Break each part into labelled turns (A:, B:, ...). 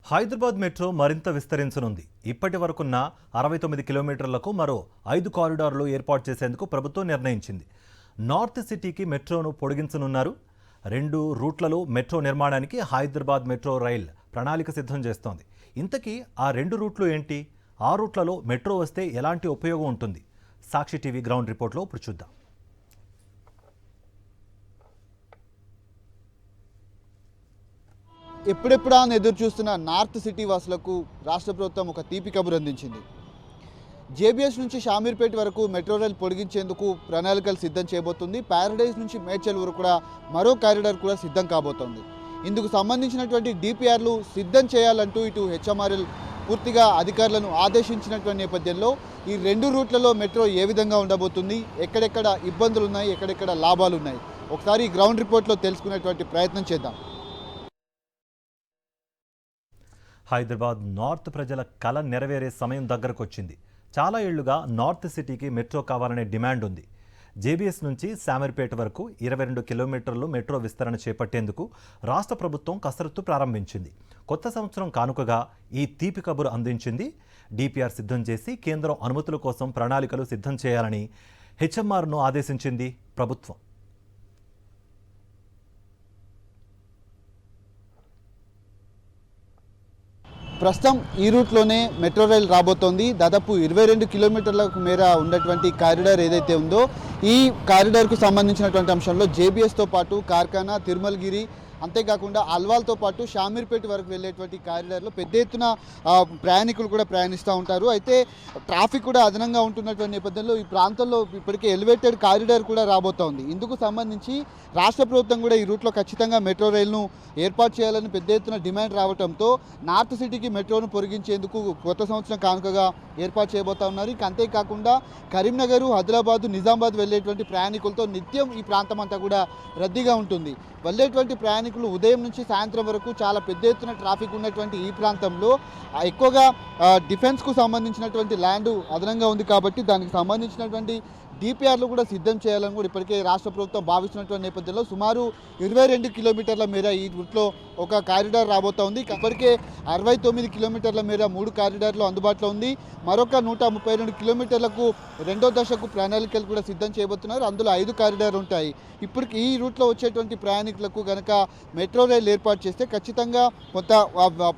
A: Hyderabad metro మరింత విస్తరించనుంది. ఇప్పటి వరకున్న 69 కిలోమీటర్లకు మరో 5 కారిడార్లు ఏర్పాటు చేసేందుకు ప్రభుత్వం నిర్ణయించింది. నార్త్ సిటీకి మెట్రోను పొడిగించనున్నారు. 2 రూట్లలో మెట్రో నిర్మాణానికి హైదరాబాద్ మెట్రో రైల్ ప్రణాళిక సిద్ధం చేస్తోంది. ఇంతకీ ఆ 2 రూట్లు ఏంటి? ఆ రూట్లలో మెట్రో వస్తే ఎలాంటి ఉపయోగం ఉంటుంది? సాక్షి టీవీ గ్రౌండ్ రిపోర్ట్లో ఇప్పుడు చూద్దాం.
B: ఎప్పుడెప్పుడా అని ఎదురు చూస్తున్న నార్త్ సిటీ వాసులకు రాష్ట్ర ప్రభుత్వం ఒక తీపి కబురు అందించింది. జేబీఎస్ నుంచి షామీర్పేట వరకు మెట్రో రైల్ పొడిగించేందుకు ప్రణాళికలు సిద్ధం చేయబోతుంది. ప్యారడైజ్ నుంచి మేడ్చల్ వరకు కూడా మరో కారిడార్ కూడా సిద్ధం కాబోతోంది. ఇందుకు సంబంధించినటువంటి డిపిఆర్లు సిద్ధం చేయాలంటూ ఇటు హెచ్ఎంఆర్ఎల్ పూర్తిగా అధికారులను ఆదేశించినటువంటి నేపథ్యంలో ఈ 2 రూట్లలో మెట్రో ఏ విధంగా ఉండబోతుంది, ఎక్కడెక్కడ ఇబ్బందులు ఉన్నాయి, ఎక్కడెక్కడ లాభాలు ఉన్నాయి, ఒకసారి ఈ గ్రౌండ్ రిపోర్ట్లో తెలుసుకునేటువంటి ప్రయత్నం చేద్దాం.
A: హైదరాబాద్ నార్త్ ప్రజల కల నెరవేరే సమయం దగ్గరకు వచ్చింది. చాలా ఏళ్లుగా నార్త్ సిటీకి మెట్రో కావాలనే డిమాండ్ ఉంది. జేబీఎస్ నుంచి శామీర్పేట వరకు 22 కిలోమీటర్లు మెట్రో విస్తరణ చేపట్టేందుకు రాష్ట్ర ప్రభుత్వం కసరత్తు ప్రారంభించింది. కొత్త సంవత్సరం కానుకగా ఈ తీపి కబురు అందించింది. డిపిఆర్ సిద్ధం చేసి కేంద్రం అనుమతుల కోసం ప్రణాళికలు సిద్ధం చేయాలని హెచ్ఎంఆర్ను ఆదేశించింది ప్రభుత్వం.
B: ప్రస్తుతం ఈ రూట్లోనే మెట్రో రైల్ రాబోతోంది. దాదాపు 22 కిలోమీటర్ల మేర ఉన్నటువంటి కారిడార్ ఏదైతే ఉందో ఈ కారిడార్కు సంబంధించినటువంటి అంశంలో జేబీఎస్తో పాటు కార్ఖానా, తిరుమలగిరి, అంతేకాకుండా అల్వాల్తో పాటు షామీర్పేట వరకు వెళ్ళేటువంటి కారిడార్లో పెద్ద ఎత్తున ప్రయాణికులు కూడా ప్రయాణిస్తూ ఉంటారు. అయితే ట్రాఫిక్ కూడా అదనంగా ఉంటున్నటువంటి నేపథ్యంలో ఈ ప్రాంతంలో ఇప్పటికే ఎలివేటెడ్ కారిడార్ కూడా రాబోతోంది. ఇందుకు సంబంధించి రాష్ట్ర ప్రభుత్వం కూడా ఈ రూట్లో ఖచ్చితంగా మెట్రో రైలును ఏర్పాటు చేయాలని పెద్ద ఎత్తున డిమాండ్ రావడంతో నార్త్ సిటీకి మెట్రోను పొడిగించేందుకు కొత్త సంవత్సరం కానుకగా ఏర్పాటు చేయబోతా ఉన్నారు. ఇక అంతేకాకుండా కరీంనగర్, ఆదిలాబాద్, నిజామాబాద్ వెళ్ళేటువంటి ప్రయాణికులతో నిత్యం ఈ ప్రాంతం అంతా కూడా రద్దీగా ఉంటుంది. వెళ్ళేటువంటి ప్రయాణికులు ఉదయం నుంచి సాయంత్రం వరకు చాలా పెద్ద ఎత్తున ట్రాఫిక్ ఉన్నటువంటి ఈ ప్రాంతంలో ఎక్కువగా డిఫెన్స్కు సంబంధించినటువంటి ల్యాండ్ అదనంగా ఉంది కాబట్టి దానికి సంబంధించినటువంటి డిపిఆర్లు కూడా సిద్ధం చేయాలని కూడా ఇప్పటికే రాష్ట్ర ప్రభుత్వం భావిస్తున్నటువంటి నేపథ్యంలో సుమారు 22 కిలోమీటర్ల మేర ఈ రూట్లో ఒక కారిడార్ రాబోతా ఉంది. ఇప్పటికే 69 కిలోమీటర్ల మేర 3 కారిడార్లు అందుబాటులో ఉంది. మరొక 132 కిలోమీటర్లకు 2వ దశకు ప్రణాళికలు కూడా సిద్ధం చేయబోతున్నారు. అందులో 5 కారిడార్లు ఉంటాయి. ఇప్పటికి ఈ రూట్లో వచ్చేటువంటి ప్రయాణికులకు కనుక మెట్రో రైలు ఏర్పాటు చేస్తే ఖచ్చితంగా కొంత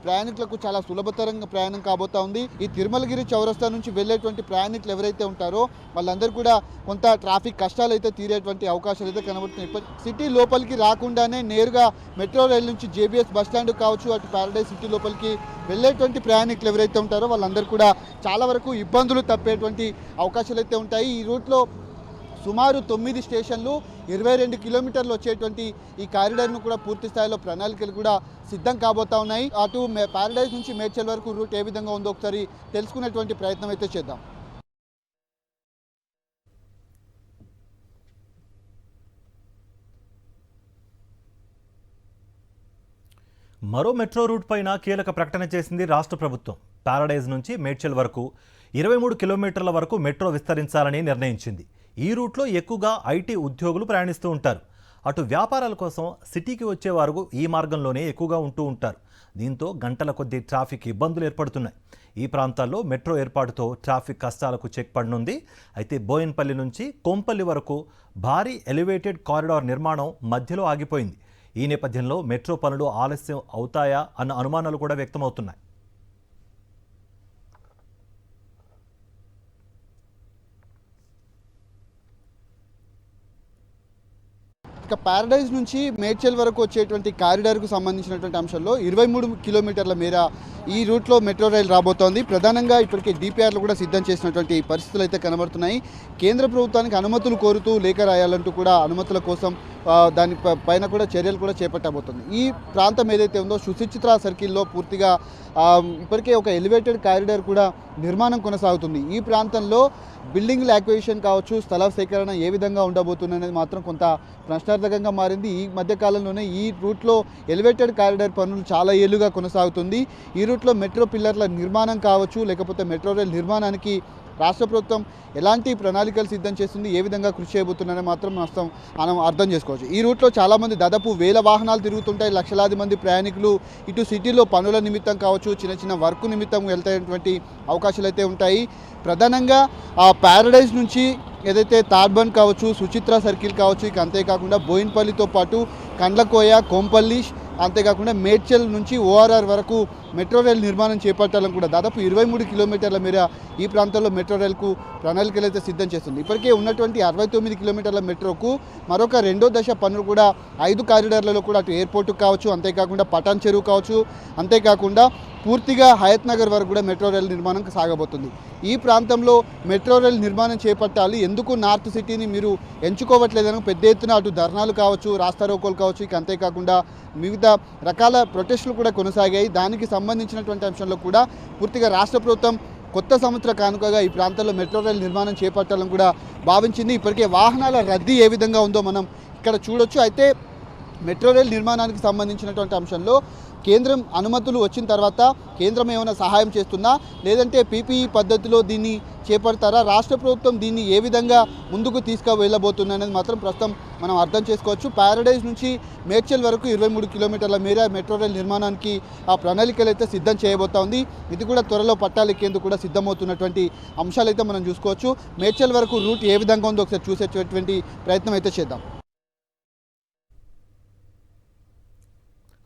B: ప్రయాణికులకు చాలా సులభతరంగా ప్రయాణం కాబోతా ఉంది. ఈ తిరుమలగిరి చౌరస్తా నుంచి వెళ్ళేటువంటి ప్రయాణికులు ఎవరైతే ఉంటారో వాళ్ళందరూ కూడా కొంత ట్రాఫిక్ కష్టాలు అయితే తీరేటువంటి అవకాశాలు అయితే కనబడుతున్నాయి. సిటీ లోపలికి రాకుండానే నేరుగా మెట్రో రైలు నుంచి జేబీఎస్ బస్టాండ్ కావచ్చు, అటు ప్యారడైజ్ సిటీ లోపలికి వెళ్ళేటువంటి ప్రయాణికులు ఎవరైతే ఉంటారో వాళ్ళందరూ కూడా చాలా వరకు ఇబ్బందులు తప్పేటువంటి అవకాశాలు అయితే ఉంటాయి. ఈ రూట్లో సుమారు 9 స్టేషన్లు, 22 కిలోమీటర్లు వచ్చేటువంటి ఈ కారిడార్ను కూడా పూర్తి స్థాయిలో ప్రణాళికలు కూడా సిద్ధం కాబోతా ఉన్నాయి. అటు ప్యారడైజ్ నుంచి మేడ్చల్ వరకు రూట్ ఏ విధంగా ఉందో ఒకసారి తెలుసుకునేటువంటి ప్రయత్నం అయితే చేద్దాం.
A: మరో మెట్రో రూట్ పైన కీలక ప్రకటన చేసింది రాష్ట్ర ప్రభుత్వం. ప్యారడైజ్ నుంచి మేడ్చల్ వరకు 23 కిలోమీటర్ల వరకు మెట్రో విస్తరించాలని నిర్ణయించింది. ఈ రూట్లో ఎక్కువగా ఐటీ ఉద్యోగులు ప్రయాణిస్తూ ఉంటారు. అటు వ్యాపారాల కోసం సిటీకి వచ్చేవారు ఈ మార్గంలోనే ఎక్కువగా ఉంటూ ఉంటారు. దీంతో గంటల కొద్దీ ట్రాఫిక్ ఇబ్బందులు ఏర్పడుతున్నాయి. ఈ ప్రాంతాల్లో మెట్రో ఏర్పాటుతో ట్రాఫిక్ కష్టాలకు చెక్ పడనుంది. అయితే బోయిన్పల్లి నుంచి కొంపల్లి వరకు భారీ ఎలివేటెడ్ కారిడార్ నిర్మాణం మధ్యలో ఆగిపోయింది. ఈ నేపథ్యంలో మెట్రో పనులు ఆలస్యం అవుతాయా అన్న అనుమానాలు కూడా వ్యక్తమవుతున్నాయి.
B: ఇక ప్యారడైజ్ నుంచి మేడ్చల్ వరకు వచ్చేటువంటి కారిడార్కు సంబంధించినటువంటి అంశంలో 23 కిలోమీటర్ల మేర ఈ రూట్లో మెట్రో రైలు రాబోతోంది. ప్రధానంగా ఇప్పటికే డిపిఆర్లు కూడా సిద్ధం చేసినటువంటి పరిస్థితులు అయితే కనబడుతున్నాయి. కేంద్ర ప్రభుత్వానికి అనుమతులు కోరుతూ లేఖ రాయాలంటూ కూడా అనుమతుల కోసం దాని పైన కూడా చర్యలు కూడా చేపట్టబోతుంది. ఈ ప్రాంతం ఏదైతే ఉందో సుచిత్ర సర్కిల్లో పూర్తిగా ఇప్పటికే ఒక ఎలివేటెడ్ కారిడార్ కూడా నిర్మాణం కొనసాగుతుంది. ఈ ప్రాంతంలో బిల్డింగ్ల యాక్విజిషన్ కావచ్చు, స్థల సేకరణ ఏ విధంగా ఉండబోతుంది అనేది మాత్రం కొంత ప్రశ్నార్థకంగా మారింది. ఈ మధ్యకాలంలోనే ఈ రూట్లో ఎలివేటెడ్ కారిడార్ పనులు చాలా ఏళ్లుగా కొనసాగుతుంది. ఈ రూట్లో మెట్రో పిల్లర్ల నిర్మాణం కావచ్చు, లేకపోతే మెట్రో రైల్ నిర్మాణానికి రాష్ట్ర ప్రభుత్వం ఎలాంటి ప్రణాళికలు సిద్ధం చేస్తుంది, ఏ విధంగా కృషి చేయబోతున్నారని మాత్రం మనం అర్థం చేసుకోవచ్చు. ఈ రూట్లో చాలామంది దాదాపు వేల వాహనాలు తిరుగుతుంటాయి, లక్షలాది మంది ప్రయాణికులు ఇటు సిటీలో పనుల నిమిత్తం కావచ్చు, చిన్న చిన్న వర్క్ నిమిత్తం వెళ్తాయటువంటి అవకాశాలు అయితే ఉంటాయి. ప్రధానంగా ఆ ప్యారడైజ్ నుంచి ఏదైతే తాడ్బన్ కావచ్చు, సుచిత్ర సర్కిల్ కావచ్చు, ఇక అంతేకాకుండా బోయిన్పల్లితో పాటు కండ్లకోయ, కోంపల్లి, అంతేకాకుండా మేడ్చల్ నుంచి ఓఆర్ఆర్ వరకు మెట్రో రైల్ నిర్మాణం చేపట్టాలని కూడా దాదాపు 23 కిలోమీటర్ల మేర ఈ ప్రాంతంలో మెట్రో రైల్కు ప్రణాళికలు అయితే సిద్ధం చేస్తుంది. ఇప్పటికే ఉన్నటువంటి 69 కిలోమీటర్ల మెట్రోకు మరొక రెండో దశ పనులు కూడా 5 కారిడార్లలో కూడా అటు ఎయిర్పోర్టు కావచ్చు, అంతేకాకుండా పటాన్ చెరువు కావచ్చు, అంతేకాకుండా పూర్తిగా హయత్ నగర్ వరకు కూడా మెట్రో రైల్ నిర్మాణం సాగబోతుంది. ఈ ప్రాంతంలో మెట్రో రైల్ నిర్మాణం చేపట్టాలి, ఎందుకు నార్త్ సిటీని మీరు ఎంచుకోవట్లేదని పెద్ద ఎత్తున అటు ధర్నాలు కావచ్చు, రాస్తారోకోలు కావచ్చు, ఇక అంతేకాకుండా వివిధ రకాల ప్రొటెస్టులు కూడా కొనసాగాయి. దానికి సంబంధించినటువంటి అంశంలో కూడా పూర్తిగా రాష్ట్ర ప్రభుత్వం కొత్త సంవత్సర కానుకగా ఈ ప్రాంతంలో మెట్రో రైల్ నిర్మాణం చేపట్టాలని కూడా భావించింది. ఇప్పటికే వాహనాల రద్దీ ఏ విధంగా ఉందో మనం ఇక్కడ చూడొచ్చు. అయితే మెట్రో రైల్ నిర్మాణానికి సంబంధించినటువంటి అంశంలో కేంద్రం అనుమతులు వచ్చిన తర్వాత కేంద్రం ఏమైనా సహాయం చేస్తుందా, లేదంటే పీపీఈ పద్ధతిలో దీన్ని చేపడతారా, రాష్ట్ర ప్రభుత్వం దీన్ని ఏ విధంగా ముందుకు తీసుకువెళ్ళబోతుంది అనేది మాత్రం ప్రస్తుతం మనం అర్థం చేసుకోవచ్చు. ప్యారడైజ్ నుంచి మేడ్చల్ వరకు 23 కిలోమీటర్ల మేర మెట్రో రైల్ నిర్మాణానికి ఆ ప్రణాళికలు అయితే సిద్ధం చేయబోతా ఉంది. ఇది కూడా త్వరలో పట్టాలెక్కేందుకు కూడా సిద్ధమవుతున్నటువంటి అంశాలు అయితే మనం చూసుకోవచ్చు. మేడ్చల్ వరకు రూట్ ఏ విధంగా ఉందో ఒకసారి చూసేటువంటి ప్రయత్నం అయితే చేద్దాం.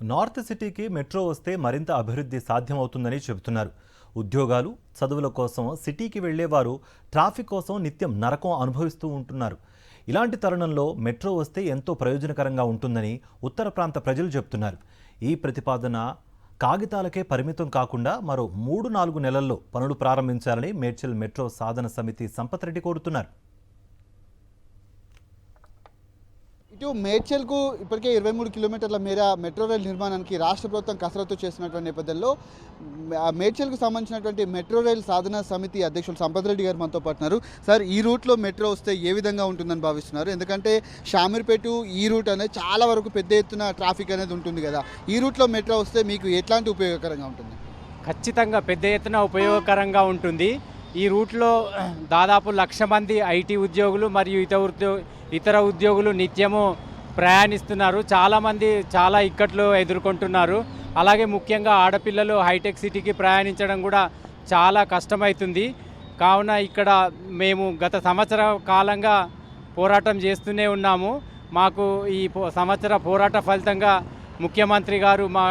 A: నార్త్ సిటీకి మెట్రో వస్తే మరింత అభివృద్ధి సాధ్యమవుతుందని చెబుతున్నారు. ఉద్యోగాలు, చదువుల కోసం సిటీకి వెళ్లేవారు ట్రాఫిక్ కోసం నిత్యం నరకం అనుభవిస్తూ ఉంటున్నారు. ఇలాంటి తరుణంలో మెట్రో వస్తే ఎంతో ప్రయోజనకరంగా ఉంటుందని ఉత్తర ప్రాంత ప్రజలు చెబుతున్నారు. ఈ ప్రతిపాదన కాగితాలకే పరిమితం కాకుండా మరో 3-4 నెలల్లో పనులు ప్రారంభించాలని మేడ్చల్ మెట్రో సాధన సమితి సంపత్ రెడ్డి కోరుతున్నారు.
B: ఇటు మేడ్చల్కు ఇప్పటికే 23 కిలోమీటర్ల మేర మెట్రో రైల్ నిర్మాణానికి రాష్ట్ర ప్రభుత్వం కసరత్తు చేస్తున్నటువంటి నేపథ్యంలో మేడ్చల్కు సంబంధించినటువంటి మెట్రో రైల్ సాధన సమితి అధ్యక్షులు సంపత్ రెడ్డి గారు మనతో పాటున్నారు. సార్, ఈ రూట్లో మెట్రో వస్తే ఏ విధంగా ఉంటుందని భావిస్తున్నారు? ఎందుకంటే షామీర్పేట ఈ రూట్ అనేది చాలా వరకు పెద్ద ఎత్తున ట్రాఫిక్ అనేది ఉంటుంది కదా, ఈ రూట్లో మెట్రో వస్తే మీకు ఎట్లాంటి ఉపయోగకరంగా ఉంటుంది?
C: ఖచ్చితంగా పెద్ద ఎత్తున ఉపయోగకరంగా ఉంటుంది. ఈ రూట్లో దాదాపు 1,00,000 మంది ఐటీ ఉద్యోగులు మరియు ఇతర ఉద్యోగులు నిత్యము ప్రయాణిస్తున్నారు. చాలామంది చాలా ఇక్కట్లు ఎదుర్కొంటున్నారు. అలాగే ముఖ్యంగా ఆడపిల్లలు హైటెక్ సిటీకి ప్రయాణించడం కూడా చాలా కష్టమవుతుంది. కావున ఇక్కడ మేము గత సంవత్సర కాలంగా పోరాటం చేస్తూనే ఉన్నాము. మాకు ఈ సంవత్సర పోరాట ఫలితంగా ముఖ్యమంత్రి గారు మా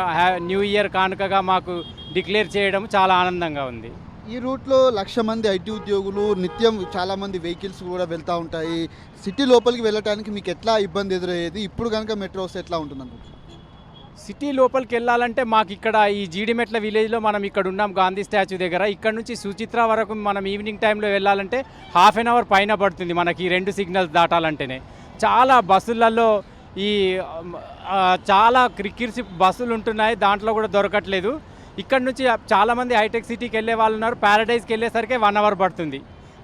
C: న్యూ ఇయర్ కానుకగా మాకు డిక్లేర్ చేయడం చాలా ఆనందంగా ఉంది.
B: ఈ రూట్లో 1,00,000 మంది ఐటీ ఉద్యోగులు, నిత్యం చాలామంది వెహికల్స్ కూడా వెళ్తూ ఉంటాయి. సిటీ లోపలికి వెళ్ళడానికి మీకు ఎట్లా ఇబ్బంది ఎదురయ్యేది? ఇప్పుడు కనుక మెట్రో వస్తే ఎట్లా ఉంటుంది అనుకుంటున్నారు?
C: సిటీ లోపలికి వెళ్ళాలంటే మాకు ఇక్కడ ఈ జీడిమెట్ల విలేజ్లో మనం ఇక్కడ ఉన్నాం, గాంధీ స్టాచ్యూ దగ్గర. ఇక్కడ నుంచి సుచిత్ర వరకు మనం ఈవినింగ్ టైంలో వెళ్ళాలంటే ½ అన్ అవర్ పైన పడుతుంది మనకి ఈ 2 సిగ్నల్స్ దాటాలంటేనే. చాలా బస్సులలో ఈ చాలా క్రిక్కిరిసి బస్సులు ఉంటున్నాయి, దాంట్లో కూడా దొరకట్లేదు. ఇక్కడ నుంచి చాలామంది హైటెక్ సిటీకి వెళ్ళే వాళ్ళు ఉన్నారు. ప్యారడైజ్కి వెళ్ళేసరికి 1 అవర్ పడుతుంది.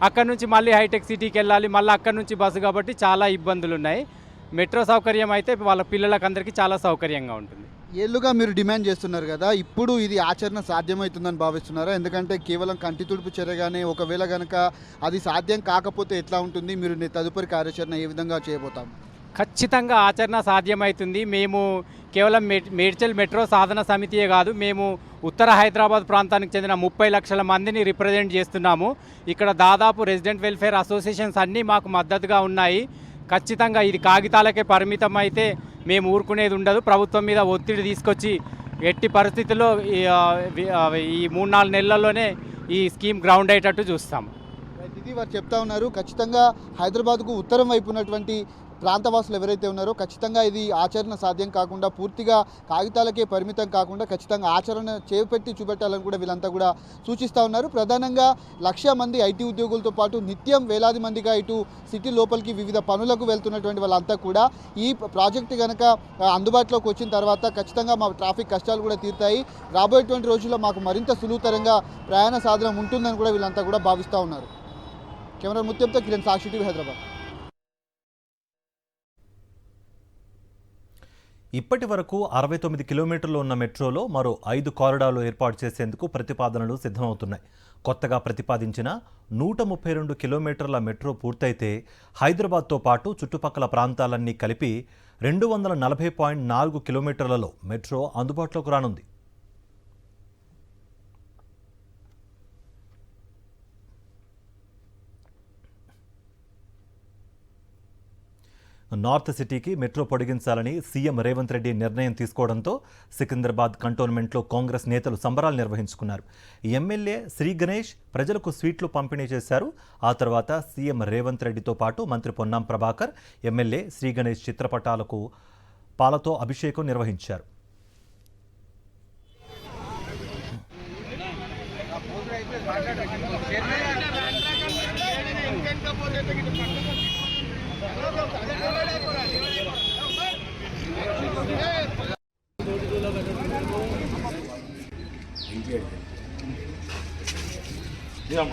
C: అక్కడ నుంచి మళ్ళీ హైటెక్ సిటీకి వెళ్ళాలి, మళ్ళీ అక్కడ నుంచి బస్సు, కాబట్టి చాలా ఇబ్బందులు ఉన్నాయి. మెట్రో సౌకర్యం అయితే వాళ్ళ పిల్లలకందరికీ చాలా సౌకర్యంగా ఉంటుంది.
B: ఏళ్ళుగా మీరు డిమాండ్ చేస్తున్నారు కదా, ఇప్పుడు ఇది ఆచరణ సాధ్యమవుతుందని భావిస్తున్నారా? ఎందుకంటే కేవలం కంటి తుడుపు చర్యగానే ఒకవేళ కనుక అది సాధ్యం కాకపోతే ఎట్లా ఉంటుంది? మీరు తదుపరి కార్యాచరణ ఏ విధంగా చేయబోతాం?
C: ఖచ్చితంగా ఆచరణ సాధ్యమవుతుంది. మేము కేవలం మేడ్చల్ మెట్రో సాధన సమితియే కాదు, మేము ఉత్తర హైదరాబాద్ ప్రాంతానికి చెందిన 30 లక్షల మందిని రిప్రజెంట్ చేస్తున్నాము. ఇక్కడ దాదాపు రెసిడెంట్ వెల్ఫేర్ అసోసియేషన్స్ అన్నీ మాకు మద్దతుగా ఉన్నాయి. ఖచ్చితంగా ఇది కాగితాలకే పరిమితం అయితే మేము ఊరుకునేది ఉండదు. ప్రభుత్వం మీద ఒత్తిడి తీసుకొచ్చి ఎట్టి పరిస్థితుల్లో ఈ 3-4 నెలల్లోనే ఈ స్కీమ్ గ్రౌండ్ అయ్యేటట్టు చూస్తాము.
B: ఇది వారు చెప్తా ఉన్నారు. ఖచ్చితంగా హైదరాబాద్కు ఉత్తరం వైపు ఉన్నటువంటి ప్రాంతవాసులు ఎవరైతే ఉన్నారో ఖచ్చితంగా ఇది ఆచరణ సాధ్యం కాకుండా పూర్తిగా కాగితాలకే పరిమితం కాకుండా ఖచ్చితంగా ఆచరణ చేపట్టి చూపెట్టాలని కూడా వీళ్ళంతా కూడా సూచిస్తూ ఉన్నారు. ప్రధానంగా 1,00,000 మంది ఐటీ ఉద్యోగులతో పాటు నిత్యం వేలాది మందిగా ఇటు సిటీ లోపలికి వివిధ పనులకు వెళ్తున్నటువంటి వాళ్ళంతా కూడా ఈ ప్రాజెక్టు కనుక అందుబాటులోకి వచ్చిన తర్వాత ఖచ్చితంగా మా ట్రాఫిక్ కష్టాలు కూడా తీరుతాయి, రాబోయేటువంటి రోజుల్లో మాకు మరింత సులువుతరంగా ప్రయాణ సాధనం ఉంటుందని కూడా వీళ్ళంతా కూడా భావిస్తూ ఉన్నారు. కెమెరా ముత్యంతో కిరణ్, సాక్షి టీవీ, హైదరాబాద్.
A: ఇప్పటి వరకు 69 కిలోమీటర్లు ఉన్న మెట్రోలో మరో 5 కారిడార్లు ఏర్పాటు చేసేందుకు ప్రతిపాదనలు సిద్ధమవుతున్నాయి. కొత్తగా ప్రతిపాదించిన 132 కిలోమీటర్ల మెట్రో పూర్తయితే హైదరాబాద్తో పాటు చుట్టుపక్కల ప్రాంతాలన్నీ కలిపి 240.4 కిలోమీటర్లలో మెట్రో అందుబాటులోకి రానుంది. నార్త్ సిటీకి మెట్రో పొడిగించాలని సీఎం రేవంత్ రెడ్డి నిర్ణయం తీసుకోవడంతో సికింద్రాబాద్ కంటోన్మెంట్లో కాంగ్రెస్ నేతలు సంబరాలు నిర్వహించుకున్నారు. ఎమ్మెల్యే శ్రీ గణేష్ ప్రజలకు స్వీట్లు పంపిణీ చేశారు. ఆ తర్వాత సీఎం రేవంత్ రెడ్డితో పాటు మంత్రి పొన్నాం ప్రభాకర్ ఎమ్మెల్యే శ్రీ గణేష్ చిత్రపటాలకు పాలతో అభిషేకం నిర్వహించారు.
D: Yeah.